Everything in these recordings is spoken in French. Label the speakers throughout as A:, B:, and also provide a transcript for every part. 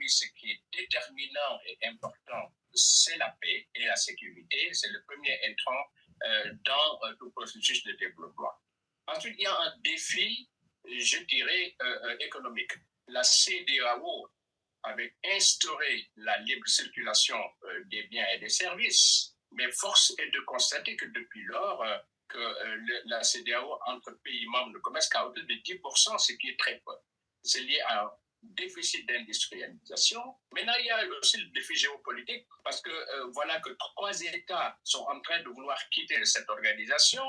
A: aujourd'hui, ce qui est déterminant et important, c'est la paix et la sécurité. C'est le premier intrant dans tout processus de développement. Ensuite, il y a un défi, je dirais, économique. La CEDEAO avait instauré la libre circulation des biens et des services, mais force est de constater que depuis lors, la CEDEAO entre pays membres ne commerce qu'à hauteur de 10%, ce qui est très peu. C'est lié à un déficit d'industrialisation. Maintenant, il y a aussi le défi géopolitique, parce que voilà que 3 États sont en train de vouloir quitter cette organisation,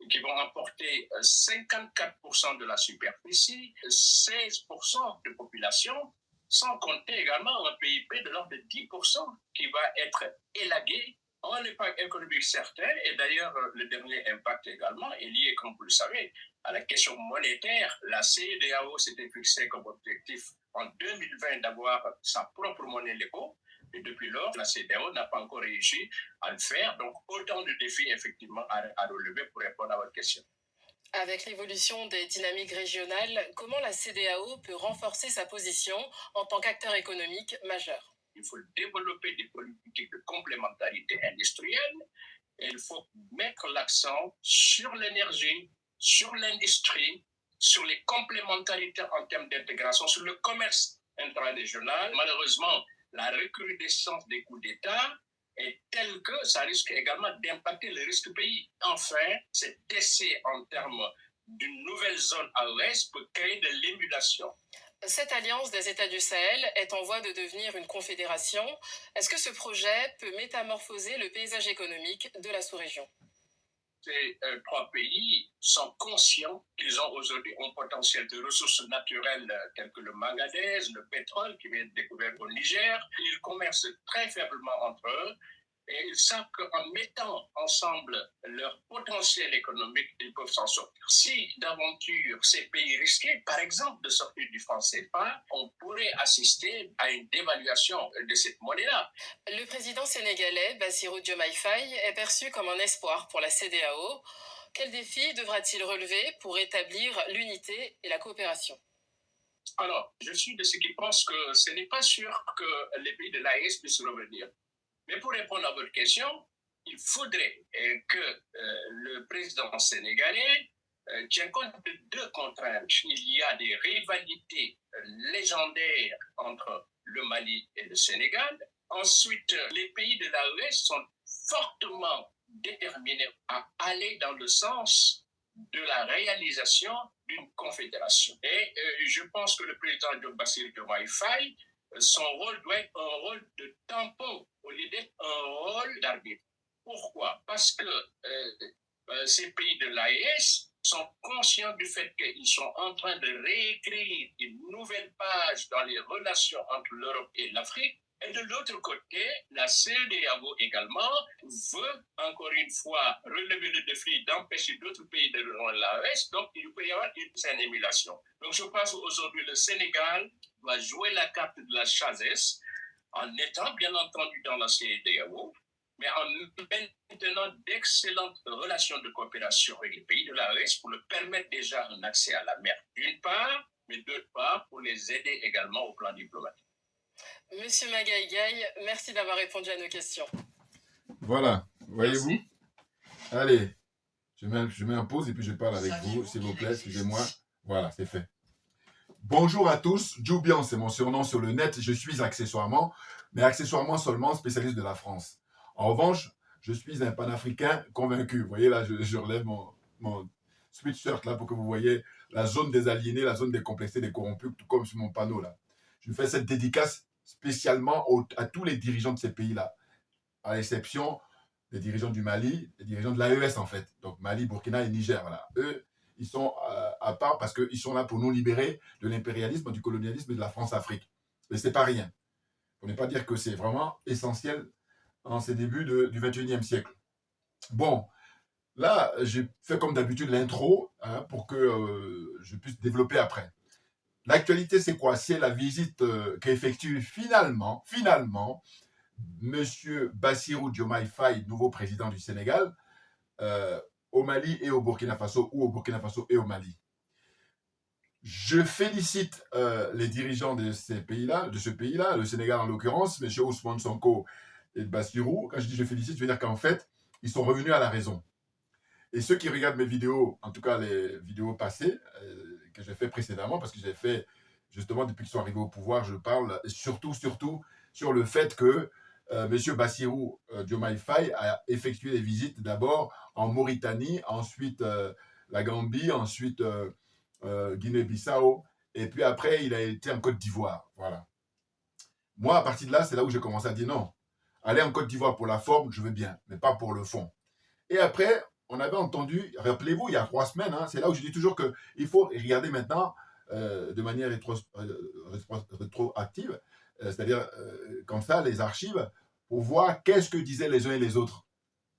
A: qui vont emporter 54% de la superficie, 16% de population, sans compter également un PIB de l'ordre de 10% qui va être élagué en impact économique certain. Et d'ailleurs, le dernier impact également est lié, comme vous le savez, à la question monétaire. La CEDEAO s'était fixée comme objectif en 2020 d'avoir sa propre monnaie l'éco. Et depuis lors, la CEDEAO n'a pas encore réussi à le faire. Donc, autant de défis, effectivement, à relever pour répondre à votre question.
B: Avec l'évolution des dynamiques régionales, comment la CEDEAO peut renforcer sa position en tant qu'acteur économique majeur?
A: Il faut développer des politiques de complémentarité industrielle et il faut mettre l'accent sur l'énergie, sur l'industrie, sur les complémentarités en termes d'intégration, sur le commerce intrarégional. Malheureusement, la recrudescence des coups d'État est telle que ça risque également d'impacter le risque pays. Enfin, cet essai en termes d'une nouvelle zone à l'ouest peut créer de l'émulation.
B: Cette alliance des États du Sahel est en voie de devenir une confédération. Est-ce que ce projet peut métamorphoser le paysage économique de la sous-région?
A: Ces 3 pays sont conscients qu'ils ont aujourd'hui un potentiel de ressources naturelles telles que le manganèse, le pétrole qui vient être découvert au Niger. Ils commercent très faiblement entre eux et ils savent qu'en mettant ensemble leur potentiel économique, ils peuvent s'en sortir. Si d'aventure ces pays risquaient, par exemple, de sortir du franc CFA, on pourrait assister à une dévaluation de cette monnaie-là.
B: Le président sénégalais, Bassirou Diomaye Faye, est perçu comme un espoir pour la CEDEAO. Quel défi devra-t-il relever pour établir l'unité et la coopération?
A: Alors, je suis de ceux qui pensent que ce n'est pas sûr que les pays de l'AES puissent revenir. Mais pour répondre à votre question, il faudrait que le président sénégalais tienne compte de 2 contraintes. Il y a des rivalités légendaires entre le Mali et le Sénégal. Ensuite, les pays de l'AES sont fortement déterminés à aller dans le sens de la réalisation d'une confédération. Et je pense que le président Bassirou Diomaye Faye, son rôle doit être un rôle de tampon au lieu d'être un rôle d'arbitre. Pourquoi? Parce que ces pays de l'AES sont conscients du fait qu'ils sont en train de réécrire une nouvelle page dans les relations entre l'Europe et l'Afrique. Et de l'autre côté, la CEDEAO également veut, encore une fois, relever le défi d'empêcher d'autres pays de rejoindre l'AES. Donc, il peut y avoir une certaine émulation. Donc, je pense qu'aujourd'hui, le Sénégal va jouer la carte de la chasesse en étant, bien entendu, dans la CEDEAO, mais en maintenant d'excellentes relations de coopération avec les pays de l'AES pour leur permettre déjà un accès à la mer d'une part, mais d'autre part pour les aider également au plan diplomatique.
B: Monsieur Magaïgaï, merci d'avoir répondu à nos questions.
C: Voilà, voyez-vous? Allez, je mets un pause et puis je parle avec vous, s'il vous plaît, excusez-moi. Voilà, c'est fait. Bonjour à tous, Djoubian, c'est mon surnom sur le net. Je suis accessoirement, mais accessoirement seulement spécialiste de la France. En revanche, je suis un panafricain convaincu. Vous voyez là, je relève mon sweatshirt là pour que vous voyez la zone des aliénés, la zone des complexés, des corrompus, tout comme sur mon panneau là. Je fais cette dédicace spécialement à tous les dirigeants de ces pays-là, à l'exception des dirigeants du Mali, les dirigeants de l'AES en fait. Donc Mali, Burkina et Niger, voilà. Eux, ils sont à part parce qu'ils sont là pour nous libérer de l'impérialisme, du colonialisme et de la France-Afrique. Mais c'est pas rien. Pour ne pas dire que c'est vraiment essentiel en ces débuts du 21e siècle. Bon, là, j'ai fait comme d'habitude l'intro pour que je puisse développer après. L'actualité, c'est quoi? C'est la visite qu'effectue finalement, Monsieur Bassirou Diomaye Faye, nouveau président du Sénégal, au Mali et au Burkina Faso, ou au Burkina Faso et au Mali. Je félicite les dirigeants de ces pays-là, de ce pays-là, le Sénégal en l'occurrence, M. Ousmane Sonko et Bassirou. Quand je dis je félicite, je veux dire qu'en fait, ils sont revenus à la raison. Et ceux qui regardent mes vidéos, en tout cas les vidéos passées, que j'ai fait précédemment, parce que j'ai fait, justement, depuis qu'ils sont arrivés au pouvoir, je parle surtout sur le fait que M. Bassirou Diomaye Faye a effectué des visites d'abord en Mauritanie, ensuite la Gambie, ensuite Guinée-Bissau, et puis après, il a été en Côte d'Ivoire. Voilà. Moi, à partir de là, c'est là où j'ai commencé à dire non. Aller en Côte d'Ivoire pour la forme, je veux bien, mais pas pour le fond. Et après, on avait entendu, rappelez-vous, il y a 3 semaines, hein, c'est là où je dis toujours qu'il faut regarder maintenant de manière rétroactive, c'est-à-dire comme ça, les archives, pour voir qu'est-ce que disaient les uns et les autres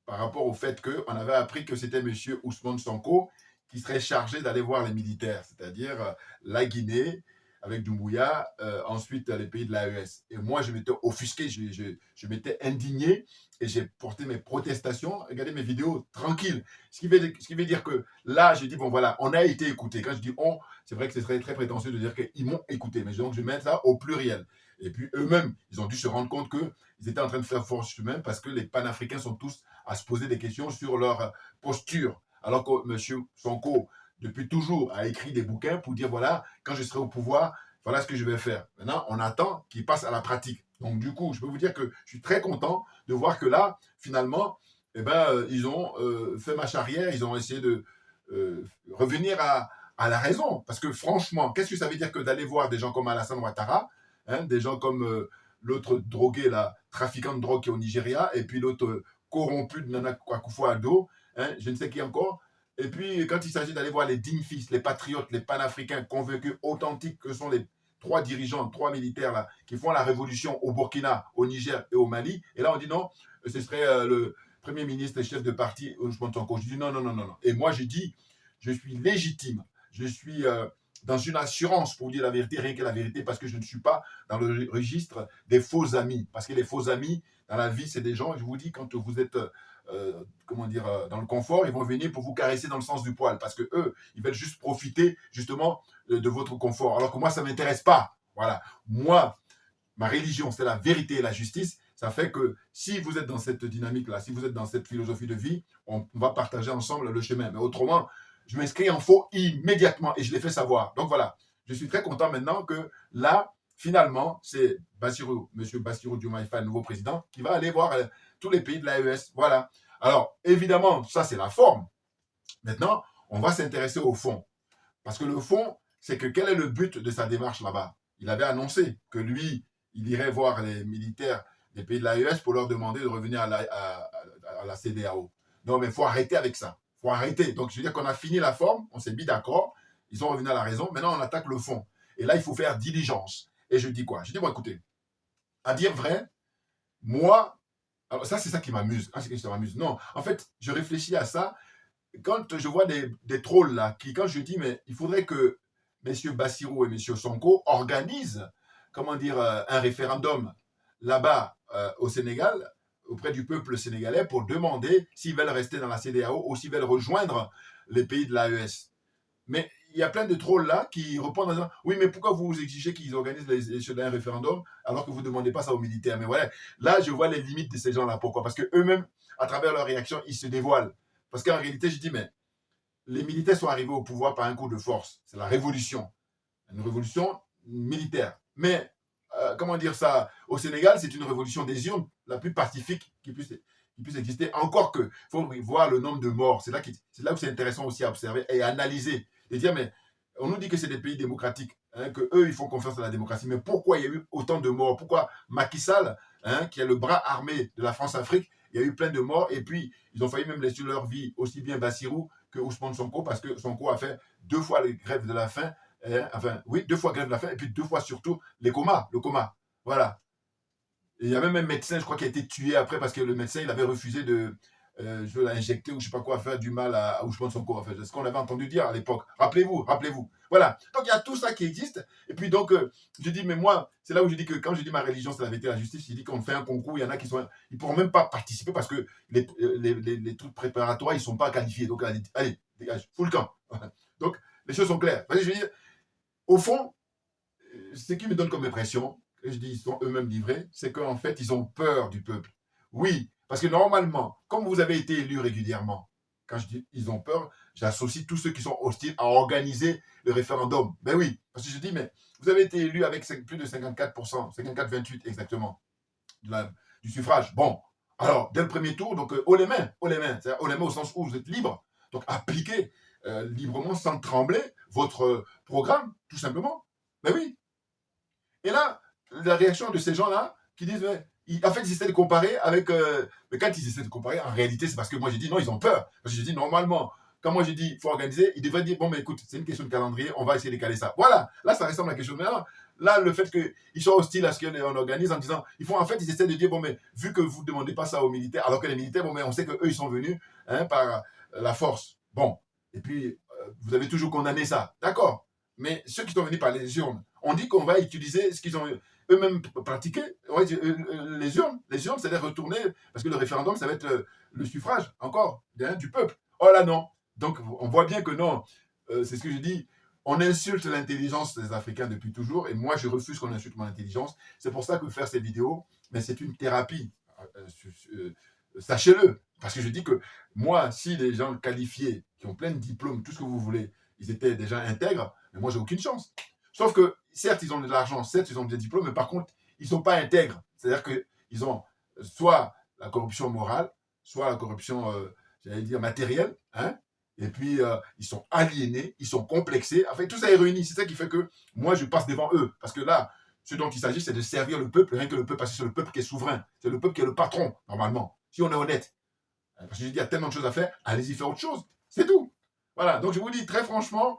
C: par rapport au fait qu'on avait appris que c'était M. Ousmane Sonko qui serait chargé d'aller voir les militaires, c'est-à-dire la Guinée avec Doumbouya, ensuite les pays de l'AES. Et moi, je m'étais offusqué, je m'étais indigné et j'ai porté mes protestations, regardez mes vidéos tranquilles. Ce qui veut dire que là, j'ai dit, bon voilà, on a été écouté. Quand je dis on, c'est vrai que ce serait très prétentieux de dire qu'ils m'ont écouté, mais donc je mets ça au pluriel. Et puis eux-mêmes, ils ont dû se rendre compte qu'ils étaient en train de faire force humaine parce que les panafricains sont tous à se poser des questions sur leur posture. Alors que M. Sonko, depuis toujours, a écrit des bouquins pour dire, voilà, quand je serai au pouvoir, voilà ce que je vais faire. Maintenant, on attend qu'il passe à la pratique. Donc, du coup, je peux vous dire que je suis très content de voir que là, finalement, eh ben, ils ont fait marche arrière, ils ont essayé de revenir à la raison. Parce que franchement, qu'est-ce que ça veut dire que d'aller voir des gens comme Alassane Ouattara, hein, des gens comme l'autre drogué, là, trafiquant de drogue qui est au Nigeria, et puis l'autre corrompu de Nana Akufo-Addo, hein, je ne sais qui encore. Et puis, quand il s'agit d'aller voir les dignes fils, les patriotes, les panafricains convaincus, authentiques que sont les 3 dirigeants, 3 militaires là, qui font la révolution au Burkina, au Niger et au Mali, et là on dit non, ce serait le Premier ministre et chef de parti, Ousmane Sonko. Je dis non, non, non, non, non. Et moi, je dis, je suis légitime, je suis dans une assurance pour dire la vérité, rien que la vérité, parce que je ne suis pas dans le registre des faux amis. Parce que les faux amis, dans la vie, c'est des gens, je vous dis, quand vous êtes comment dire, dans le confort, ils vont venir pour vous caresser dans le sens du poil, parce que eux, ils veulent juste profiter justement de votre confort. Alors que moi, ça ne m'intéresse pas. Voilà. Moi, ma religion, c'est la vérité et la justice. Ça fait que si vous êtes dans cette dynamique-là, si vous êtes dans cette philosophie de vie, on va partager ensemble le chemin. Mais autrement, je m'inscris en faux immédiatement et je l'ai fait savoir. Donc voilà, je suis très content maintenant que là, finalement, c'est Bassirou, M. Bassirou Diomaye Faye, le nouveau président, qui va aller voir tous les pays de l'AES. Voilà. Alors, évidemment, ça, c'est la forme. Maintenant, on va s'intéresser au fond. Parce que le fond, c'est que quel est le but de sa démarche là-bas? Il avait annoncé que lui, il irait voir les militaires des pays de l'AES pour leur demander de revenir à la CEDEAO. Non, mais il faut arrêter avec ça. Il faut arrêter. Donc, je veux dire qu'on a fini la forme, on s'est mis d'accord, ils sont revenus à la raison, maintenant on attaque le fond. Et là, il faut faire diligence. Et je dis quoi? Je dis, bon, écoutez, à dire vrai, moi, alors ça, c'est ça qui m'amuse. Ah, c'est que ça m'amuse. Non, en fait, je réfléchis à ça quand je vois des trolls là, quand je dis, mais il faudrait que messieurs Bassirou et messieurs Sonko organisent, comment dire, un référendum là-bas au Sénégal, auprès du peuple sénégalais, pour demander s'ils veulent rester dans la CEDEAO ou s'ils veulent rejoindre les pays de l'AES. Mais il y a plein de trolls là qui répondent en disant, oui, mais pourquoi vous exigez qu'ils organisent un référendum alors que vous ne demandez pas ça aux militaires? Mais voilà, là, je vois les limites de ces gens-là. Pourquoi? Parce qu'eux-mêmes, à travers leur réaction, ils se dévoilent. Parce qu'en réalité, je dis, mais les militaires sont arrivés au pouvoir par un coup de force. C'est la révolution. Une révolution militaire. Mais, comment dire ça? Au Sénégal, c'est une révolution des urnes la plus pacifique qui puisse exister. Encore que, il faut voir le nombre de morts. C'est là où c'est intéressant aussi à observer et à analyser. Et dire, mais on nous dit que c'est des pays démocratiques, hein, qu'eux, ils font confiance à la démocratie. Mais pourquoi il y a eu autant de morts? Pourquoi Macky Sall, hein, qui est le bras armé de la France-Afrique, il y a eu plein de morts et puis ils ont failli même laisser leur vie, aussi bien Bassirou que Ousmane Sonko, parce que Sonko a fait 2 fois les grèves de la faim, enfin, oui, 2 fois grève de la faim, et puis 2 fois surtout le coma. Voilà. Et il y a même un médecin, je crois, qui a été tué après parce que le médecin, il avait refusé de je l'injecter ou je ne sais pas quoi, faire du mal à Ousmane Sonko. En fait. C'est ce qu'on avait entendu dire à l'époque. Rappelez-vous. Voilà. Donc il y a tout ça qui existe. Et puis donc, je dis, mais moi, c'est là où je dis que quand je dis ma religion, c'est la vérité et la justice, je dis qu'on fait un concours, il y en a qui sont. Ils ne pourront même pas participer parce que les trucs préparatoires, ils ne sont pas qualifiés. Donc allez, dégage, fous le camp. Donc les choses sont claires. Je veux dire, Au fond, ce qui me donne comme impression, et je dis ils sont eux-mêmes livrés, c'est qu'en fait, ils ont peur du peuple. Oui, parce que normalement, comme vous avez été élus régulièrement, quand je dis ils ont peur, j'associe tous ceux qui sont hostiles à organiser le référendum. Ben oui, parce que je dis, mais vous avez été élu avec plus de 54%, 54,28 exactement, de du suffrage. Bon, alors, dès le premier tour, donc haut les mains, c'est-à-dire haut les mains au sens où vous êtes libre. Donc, appliquez librement, sans trembler, votre programme, tout simplement. Ben oui. Et là, la réaction de ces gens-là, qui disent, ouais, en fait, ils essaient de comparer avec... mais quand ils essaient de comparer, en réalité, c'est parce que moi, j'ai dit, non, ils ont peur. Parce que j'ai dit, normalement, quand moi, j'ai dit, il faut organiser, ils devraient dire, bon, mais écoute, c'est une question de calendrier, on va essayer de caler ça. Voilà, là, ça ressemble à quelque chose. Mais là, le fait qu'ils soient hostiles à ce qu'on organise en disant, en fait, ils essaient de dire, bon, mais vu que vous ne demandez pas ça aux militaires, alors que les militaires, bon, mais on sait qu'eux, ils sont venus par la force. Bon, et puis, vous avez toujours condamné ça. D'accord. Mais ceux qui sont venus par les urnes, on dit qu'on va utiliser ce qu'ils ont eux-mêmes pratiqué, les urnes, c'est-à-dire retourner, parce que le référendum, ça va être le suffrage, encore, du peuple. Oh là, non. Donc, on voit bien que non, c'est ce que je dis, on insulte l'intelligence des Africains depuis toujours, et moi, je refuse qu'on insulte mon intelligence. C'est pour ça que faire ces vidéos, mais c'est une thérapie. Sachez-le, parce que je dis que moi, si les gens qualifiés, qui ont plein de diplômes, tout ce que vous voulez, ils étaient déjà intègres, mais moi, j'ai aucune chance. Sauf que, certes, ils ont de l'argent, certes, ils ont des diplômes, mais par contre, ils ne sont pas intègres. C'est-à-dire qu'ils ont soit la corruption morale, soit la corruption, j'allais dire, matérielle, et puis, ils sont aliénés, ils sont complexés. En fait, tout ça est réuni. C'est ça qui fait que moi, je passe devant eux. Parce que là, ce dont il s'agit, c'est de servir le peuple, rien que le peuple, parce que c'est le peuple qui est souverain. C'est le peuple qui est le patron, normalement. Si on est honnête. Parce que je dis, il y a tellement de choses à faire, allez-y faire autre chose. C'est tout. Voilà. Donc, je vous dis très franchement,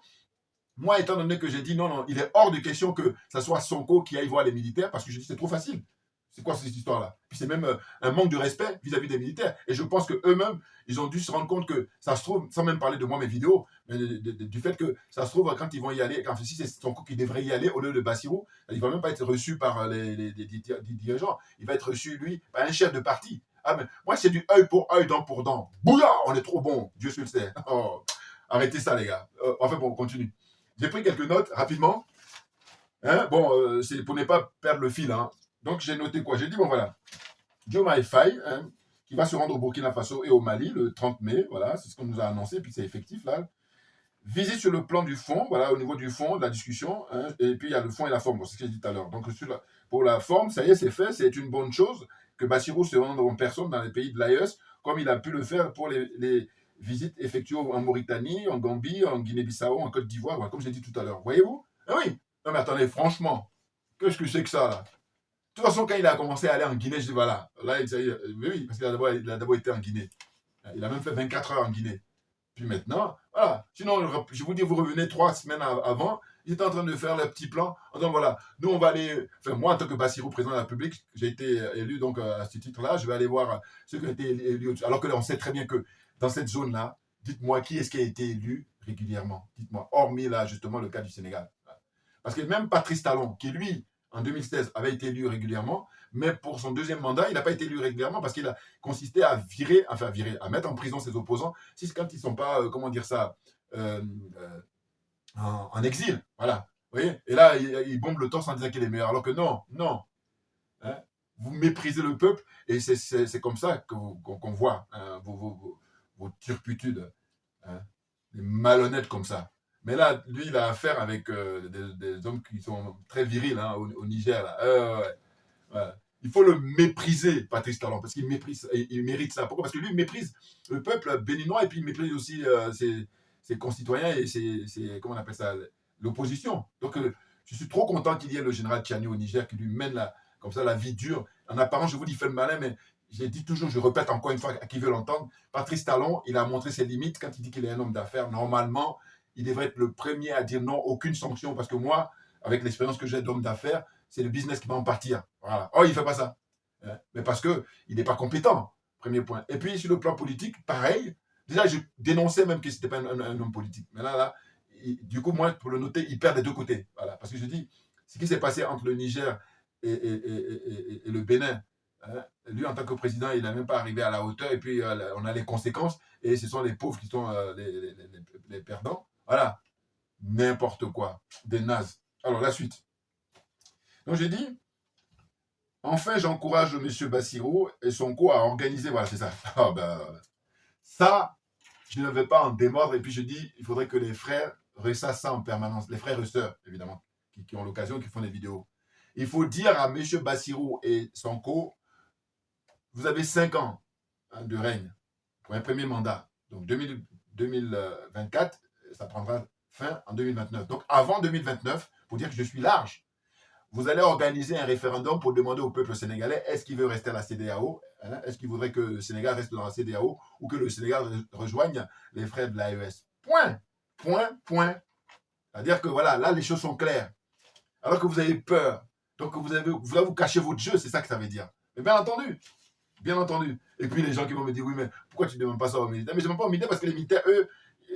C: moi, étant donné que j'ai dit non, il est hors de question que ça soit Sonko qui aille voir les militaires, parce que je dis c'est trop facile. C'est quoi cette histoire-là? Puis c'est même un manque de respect vis-à-vis des militaires. Et je pense qu'eux-mêmes, ils ont dû se rendre compte que ça se trouve, sans même parler de moi, mes vidéos, mais du fait que ça se trouve, quand ils vont y aller, si c'est Sonko qui devrait y aller au lieu de Bassirou, il ne va même pas être reçu par les dirigeants. Il va être reçu, lui, par un chef de parti. Ah, mais moi, c'est du œil pour œil, dent pour dent. Bouya, on est trop bon. Dieu se le sait. Oh, arrêtez ça, les gars. Enfin, bon, on continue. J'ai pris quelques notes rapidement. C'est pour ne pas perdre le fil. Donc, j'ai noté quoi? J'ai dit, bon, voilà. Diomaye Faye, qui va se rendre au Burkina Faso et au Mali le 30 mai. Voilà, c'est ce qu'on nous a annoncé, puis c'est effectif, là. Visite sur le plan du fond, voilà, au niveau du fond, de la discussion. Et puis, il y a le fond et la forme. Bon, c'est ce que j'ai dit tout à l'heure. Donc, pour la forme, ça y est, c'est fait. C'est une bonne chose que Bassirou se rende en personne dans les pays de l'AES, comme il a pu le faire pour les visites effectuées en Mauritanie, en Gambie, en Guinée-Bissau, en Côte d'Ivoire, voilà, comme j'ai dit tout à l'heure. Voyez-vous? Ah oui. Non, mais attendez, franchement, qu'est-ce que c'est que ça, là? De toute façon, quand il a commencé à aller en Guinée, je dis voilà. Là, oui, parce qu'il a d'abord été en Guinée. Il a même fait 24 heures en Guinée. Puis maintenant, voilà. Sinon, je vous dis, vous revenez 3 semaines avant, ils étaient en train de faire le petit plan. En disant, voilà, nous, on va aller. Enfin, moi, en tant que Bassirou, président de la République, j'ai été élu donc à ce titre-là. Je vais aller voir ceux qui ont été élus. Alors que là, on sait très bien que dans cette zone-là, dites-moi qui est-ce qui a été élu régulièrement. Dites-moi, hormis là, justement, le cas du Sénégal. Parce que même Patrice Talon, qui lui, en 2016, avait été élu régulièrement, mais pour son deuxième mandat, il n'a pas été élu régulièrement parce qu'il a consisté à à mettre en prison ses opposants, quand ils ne sont pas, en exil. Voilà. Vous voyez? Et là, il bombe le torse en disant qu'il est meilleur. Alors que non. Vous méprisez le peuple et c'est comme ça qu'on voit vos turpitudes. Des malhonnêtes comme ça. Mais là, lui, il a affaire avec des hommes qui sont très virils au Niger. Là. Ouais. Il faut le mépriser, Patrice Talon, parce qu'il mérite ça. Pourquoi? Parce que lui, il méprise le peuple béninois et puis il méprise aussi ses concitoyens et comment on appelle ça, l'opposition. Donc, je suis trop content qu'il y ait le général Tchiani au Niger qui lui mène comme ça la vie dure. En apparence, je vous dis, il fait le malin, mais j'ai dit toujours, je répète encore une fois à qui veut l'entendre, Patrice Talon, il a montré ses limites quand il dit qu'il est un homme d'affaires. Normalement, il devrait être le premier à dire non, aucune sanction, parce que moi, avec l'expérience que j'ai d'homme d'affaires, c'est le business qui va en partir. Voilà. Oh, il ne fait pas ça. Mais parce qu'il n'est pas compétent, premier point. Et puis, sur le plan politique, pareil. Déjà, je dénonçais même que ce n'était pas un homme politique. Mais là, du coup, moi, pour le noter, il perd des deux côtés. Voilà. Parce que je dis, ce qui s'est passé entre le Niger et le Bénin, lui, en tant que président, il n'a même pas arrivé à la hauteur. Et puis, on a les conséquences. Et ce sont les pauvres qui sont les perdants. Voilà. N'importe quoi. Des nazes. Alors, la suite. Donc, j'ai dit, enfin, j'encourage M. Bassirou et Sonko à organiser, voilà, c'est ça. Ah, ben, ça, je ne vais pas en démordre. Et puis, je dis, il faudrait que les frères ressassent ça en permanence. Les frères et sœurs, évidemment, qui ont l'occasion, qui font des vidéos. Il faut dire à M. Bassirou et Sonko, vous avez 5 ans de règne pour un premier mandat. Donc 2024, ça prendra fin en 2029. Donc avant 2029, pour dire que je suis large, vous allez organiser un référendum pour demander au peuple sénégalais est-ce qu'il veut rester à la CEDEAO, hein, est-ce qu'il voudrait que le Sénégal reste dans la CEDEAO ou que le Sénégal rejoigne les frères de l'AES. Point. Point. Point. C'est-à-dire que voilà, là les choses sont claires. Alors que vous avez peur, donc vous cachez votre jeu, c'est ça que ça veut dire. Mais bien entendu. Bien entendu. Et puis les gens qui vont me dire, oui, mais pourquoi tu ne demandes pas ça aux militaires? Mais je ne demande pas aux militaires parce que les militaires, eux,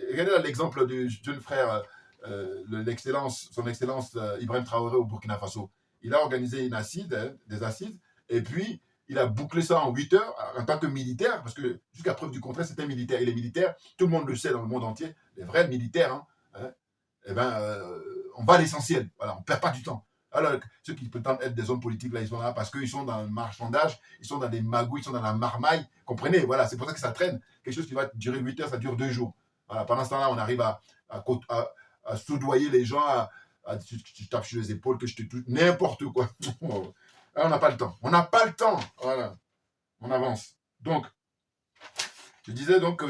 C: regardez l'exemple du jeune frère, son excellence Ibrahim Traoré au Burkina Faso. Il a organisé des assises, et puis il a bouclé ça en 8 heures en tant que militaire, parce que jusqu'à preuve du contraire, c'était un militaire. Et les militaires, tout le monde le sait dans le monde entier, les vrais militaires, on va à l'essentiel. Voilà, on ne perd pas du temps. Alors, ceux qui prétendent être des hommes politiques, là, ils sont là parce qu'ils sont dans le marchandage, ils sont dans des magouilles, ils sont dans la marmaille. Comprenez, voilà, c'est pour ça que ça traîne. Quelque chose qui va durer 8 heures, ça dure 2 jours. Voilà, pendant ce temps-là, on arrive à soudoyer les gens, tu tapes sur les épaules, que je te touche, n'importe quoi. On n'a pas le temps. On n'a pas le temps. Voilà, on avance. Donc, je disais donc,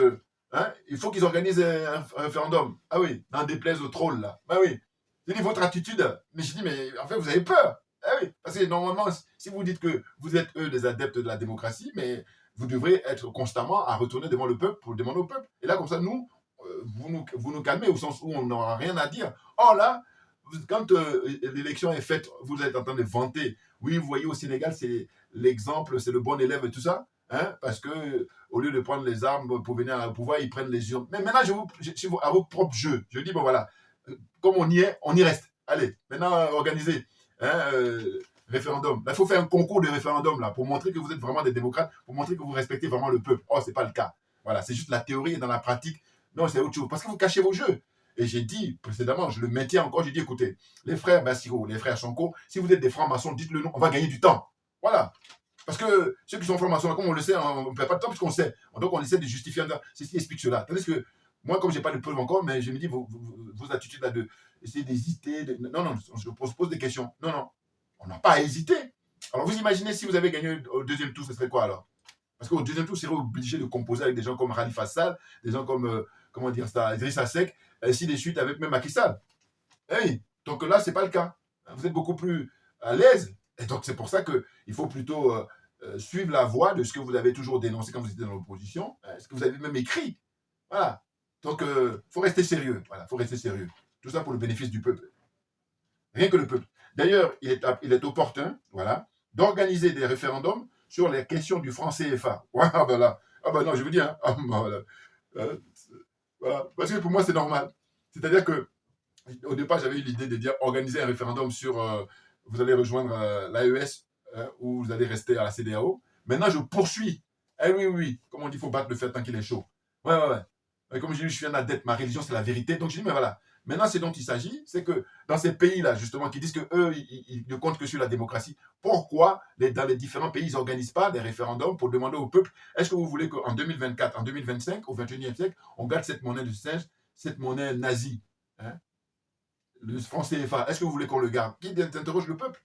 C: il faut qu'ils organisent un référendum. Ah oui, n'en déplaise au troll, là. Ah oui. J'ai dit votre attitude. Mais je dis, mais en fait, vous avez peur. Ah oui. Parce que normalement, si vous dites que vous êtes, eux, des adeptes de la démocratie, mais vous devrez être constamment à retourner devant le peuple pour demander au peuple. Et là, comme ça, nous, vous nous calmez au sens où on n'aura rien à dire. Or là, quand l'élection est faite, vous êtes en train de vanter. Oui, vous voyez, au Sénégal, c'est l'exemple, c'est le bon élève et tout ça. Hein, parce que au lieu de prendre les armes pour venir au pouvoir, ils prennent les urnes. Mais maintenant, à vos propres jeux, je dis, bon voilà, comme on y est, on y reste. Allez, maintenant, organisez référendum. Là, il faut faire un concours de référendum là, pour montrer que vous êtes vraiment des démocrates, pour montrer que vous respectez vraiment le peuple. Oh, c'est pas le cas. Voilà, c'est juste la théorie et dans la pratique, non, c'est autre chose. Parce que vous cachez vos jeux. Et j'ai dit précédemment, je le maintiens encore, j'ai dit, écoutez, les frères Bassirou, les frères Sonko, si vous êtes des francs-maçons, dites-le nous, on va gagner du temps. Voilà. Parce que ceux qui sont francs-maçons, comme on le sait, on ne perd pas de temps puisqu'on sait. Donc on essaie de justifier, c'est ce qui explique cela. Tandis que moi, comme je n'ai pas de preuve encore, mais je me dis, vos attitudes là de essayer d'hésiter, non, je pose des questions. Non, on n'a pas à hésiter. Alors vous imaginez si vous avez gagné au deuxième tour, ce serait quoi alors? Parce qu'au deuxième tour, vous serez obligé de composer avec des gens comme Khalifa Sall, des gens comme, comment dire ça, Idrissa Seck, ainsi de suite avec même Macky Sall. Hey, donc là, ce n'est pas le cas. Vous êtes beaucoup plus à l'aise. Et donc c'est pour ça qu'il faut plutôt suivre la voie de ce que vous avez toujours dénoncé quand vous étiez dans l'opposition, ce que vous avez même écrit. Voilà. Donc il faut rester sérieux. Voilà, faut rester sérieux. Tout ça pour le bénéfice du peuple. Rien que le peuple. D'ailleurs, il est opportun, voilà, d'organiser des référendums sur les questions du franc CFA. Ah ben là, ah ben non, je vous dis, hein, ah ben voilà. Voilà. Parce que pour moi, c'est normal. C'est-à-dire que au départ, j'avais eu l'idée de dire organiser un référendum sur vous allez rejoindre l'AES ou vous allez rester à la CEDEAO. Maintenant, je poursuis. Eh oui. Comme on dit, il faut battre le fer tant qu'il est chaud. Ouais. Et comme je dis, je suis un adepte, ma religion, c'est la vérité. Donc je dis, mais voilà. Maintenant, ce dont il s'agit, c'est que dans ces pays-là, justement, qui disent qu'eux, ils ne comptent que sur la démocratie, pourquoi dans les différents pays, ils n'organisent pas des référendums pour demander au peuple, est-ce que vous voulez qu'en 2024, en 2025, au 21e siècle, on garde cette monnaie de singe, cette monnaie nazie, hein, le franc CFA, est-ce que vous voulez qu'on le garde? Qui interroge le peuple?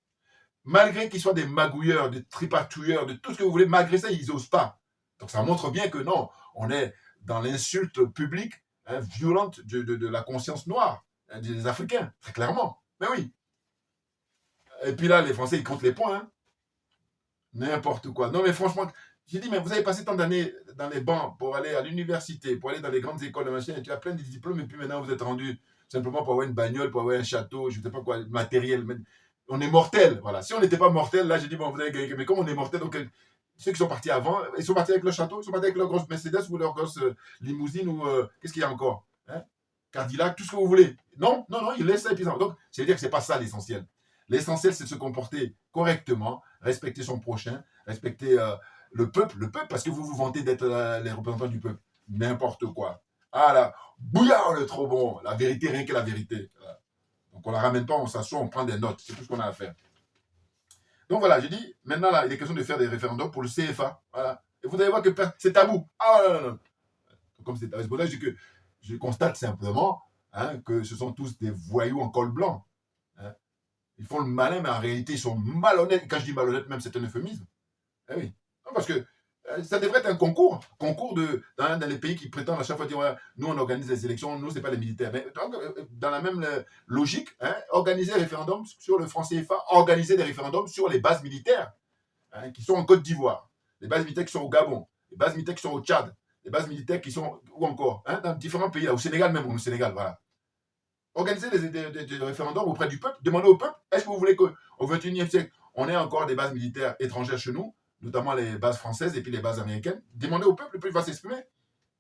C: Malgré qu'ils soient des magouilleurs, des tripatouilleurs, de tout ce que vous voulez, malgré ça, ils n'osent pas. Donc ça montre bien que non, on est dans l'insulte publique violente de la conscience noire des Africains, très clairement. Mais oui. Et puis là, les Français, ils comptent les points. Hein. N'importe quoi. Non, mais franchement, j'ai dit, mais vous avez passé tant d'années dans les bancs pour aller à l'université, pour aller dans les grandes écoles de machin, et tu as plein de diplômes, et puis maintenant vous êtes rendu simplement pour avoir une bagnole, pour avoir un château, je ne sais pas quoi, matériel. On est mortel. Voilà. Si on n'était pas mortel, là, j'ai dit, bon, vous avez gagné. Mais comme on est mortel, donc ceux qui sont partis avant, ils sont partis avec leur château, ils sont partis avec leur grosse Mercedes ou leur grosse limousine ou qu'est-ce qu'il y a encore, hein? Cadillac, tout ce que vous voulez. Non, ils laissent ça et puis ça. Donc, c'est-à-dire que ce n'est pas ça l'essentiel. L'essentiel, c'est de se comporter correctement, respecter son prochain, respecter le peuple, parce que vous vous vantez d'être les représentants du peuple. N'importe quoi. Ah là, bouillard, le trop bon. La vérité, rien que la vérité. Voilà. Donc on ne la ramène pas, on s'assoit, on prend des notes. C'est tout ce qu'on a à faire. Donc voilà, j'ai dit, maintenant là, il est question de faire des référendums pour le CFA. Voilà. Et vous allez voir que c'est tabou. Ah non, non, non. Comme c'est tabou. C'est pour ça que je constate simplement que ce sont tous des voyous en col blanc. Hein. Ils font le malin, mais en réalité, ils sont malhonnêtes. Quand je dis malhonnête, même, c'est un euphémisme. Eh oui. Non, parce que ça devrait être un concours dans les pays qui prétendent à chaque fois dire ouais, nous on organise les élections, nous c'est pas les militaires. Mais donc, dans la même logique, organiser des référendums sur le franc CFA, organiser des référendums sur les bases militaires qui sont en Côte d'Ivoire, les bases militaires qui sont au Gabon, les bases militaires qui sont au Tchad, les bases militaires qui sont où encore dans différents pays, là, au Sénégal même, au Sénégal, voilà. Organiser des référendums auprès du peuple, demander au peuple, est-ce que vous voulez qu'au XXIe siècle, on ait encore des bases militaires étrangères chez nous, notamment les bases françaises et puis les bases américaines, demander au peuple, le peuple va s'exprimer.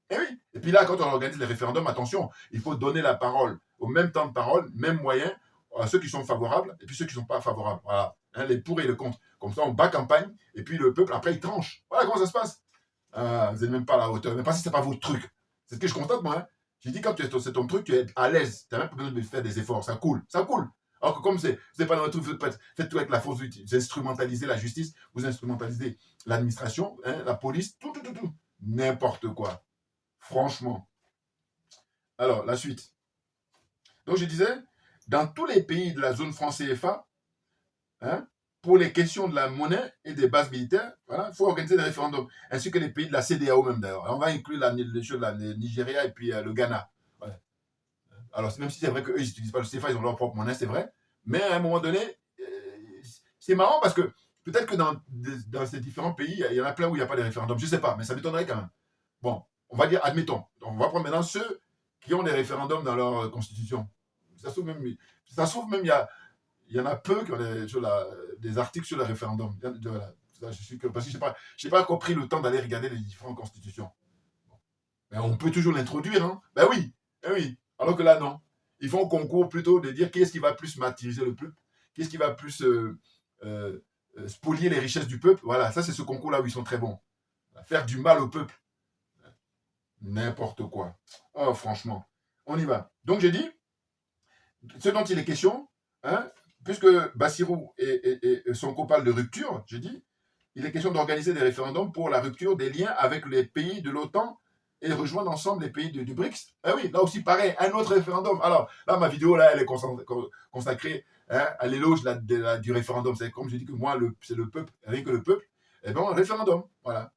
C: Et oui. Et puis là, quand on organise les référendums, attention, il faut donner la parole, au même temps de parole, même moyen, à ceux qui sont favorables et puis ceux qui ne sont pas favorables. Voilà. Les pour et les contre. Comme ça, on bat campagne et puis le peuple, après, il tranche. Voilà comment ça se passe. Vous n'êtes même pas à la hauteur, même pas si ce n'est pas votre truc. C'est ce que je constate, moi. J'ai dit, quand c'est ton truc, tu es à l'aise. Tu n'as même pas besoin de faire des efforts. Ça coule. Ça coule. Alors que comme c'est pas dans votre truc, faites tout avec la force, vous instrumentalisez la justice, vous instrumentalisez l'administration, la police, tout. N'importe quoi. Franchement. Alors, la suite. Donc, je disais, dans tous les pays de la zone franc CFA, pour les questions de la monnaie et des bases militaires, voilà, il faut organiser des référendums, ainsi que les pays de la CEDEAO même d'ailleurs. On va inclure les choses, le Nigeria et puis le Ghana. Voilà. Alors, même si c'est vrai qu'eux, ils n'utilisent pas le CFA, ils ont leur propre monnaie, c'est vrai. Mais à un moment donné, c'est marrant parce que peut-être que dans ces différents pays, il y en a plein où il n'y a pas de référendum. Je ne sais pas, mais ça m'étonnerait quand même. Bon, on va dire, admettons. On va prendre maintenant ceux qui ont des référendums dans leur constitution. Ça se trouve même, il y en a peu qui ont des articles sur le référendum. Voilà. Parce que je n'ai pas encore pris le temps d'aller regarder les différentes constitutions. Mais on peut toujours l'introduire, hein. Ben oui, oui. Alors que là, non. Ils font concours plutôt de dire qui est-ce qui va plus martyriser le peuple, qui est-ce qui va plus spolier les richesses du peuple. Voilà, ça c'est ce concours-là où ils sont très bons. Faire du mal au peuple. N'importe quoi. Oh, franchement. On y va. Donc j'ai dit, ce dont il est question, puisque Bassirou et Sonko parlent de rupture, j'ai dit, il est question d'organiser des référendums pour la rupture des liens avec les pays de l'OTAN et rejoindre ensemble les pays du BRICS. Ah oui, là aussi, pareil, un autre référendum. Alors, là, ma vidéo, là, elle est consacrée à l'éloge du référendum. C'est comme je dis que moi, c'est le peuple, rien que le peuple. Eh bien, référendum, voilà.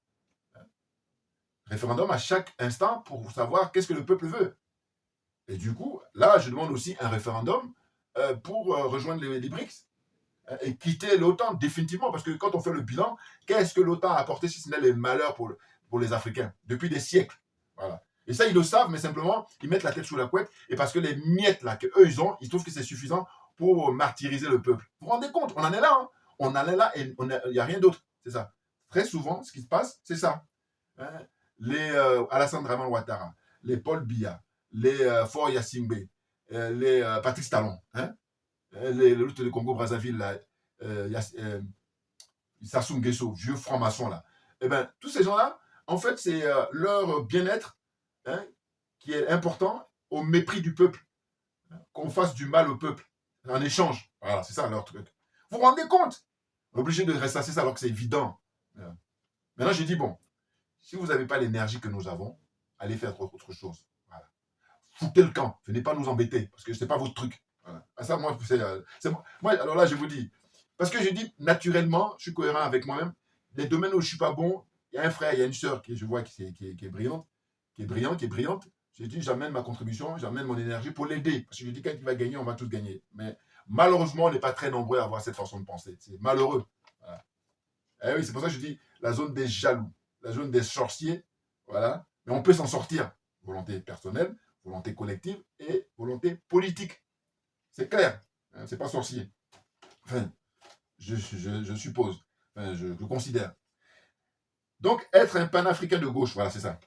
C: Référendum à chaque instant pour savoir qu'est-ce que le peuple veut. Et du coup, là, je demande aussi un référendum pour rejoindre les BRICS et quitter l'OTAN définitivement. Parce que quand on fait le bilan, qu'est-ce que l'OTAN a apporté si ce n'est les malheurs pour les Africains depuis des siècles. Voilà. Et ça, ils le savent, mais simplement, ils mettent la tête sous la couette. Et parce que les miettes là qu'eux, ils trouvent que c'est suffisant pour martyriser le peuple. Vous vous rendez compte? On en est là. Hein. On en est là et il n'y a rien d'autre. C'est ça. Très souvent, ce qui se passe, c'est ça. Les Alassane Draman Ouattara, les Paul Biya, les Faure Gnassingbé, les Patrice Talon, les luttes de Congo-Brazzaville, Sassou Nguesso, vieux franc-maçon là. Eh bien, tous ces gens-là, en fait, c'est leur bien-être qui est important au mépris du peuple. Qu'on fasse du mal au peuple en échange. Voilà, c'est ça leur truc. Vous vous rendez compte? Obligé de ressasser ça alors que c'est évident. Maintenant, j'ai dit, bon, si vous n'avez pas l'énergie que nous avons, allez faire autre chose. Voilà. Foutez le camp. Venez pas nous embêter parce que ce n'est pas votre truc. Voilà. Ah, ça, moi, moi, alors là, je vous dis, parce que je dis naturellement, je suis cohérent avec moi-même, les domaines où je ne suis pas bon, il y a un frère, il y a une sœur qui, je vois qui est brillante, qui est brillante. J'ai dit, j'amène ma contribution, j'amène mon énergie pour l'aider. Parce que je dis, quand il va gagner, on va tous gagner. Mais malheureusement, on n'est pas très nombreux à avoir cette façon de penser. C'est malheureux. Voilà. Et oui, c'est pour ça que je dis, la zone des jaloux, la zone des sorciers, voilà. Mais on peut s'en sortir. Volonté personnelle, volonté collective et volonté politique. C'est clair. Hein, c'est pas sorcier. Enfin, je suppose. Enfin, je considère. Donc, être un panafricain de gauche, voilà, c'est ça.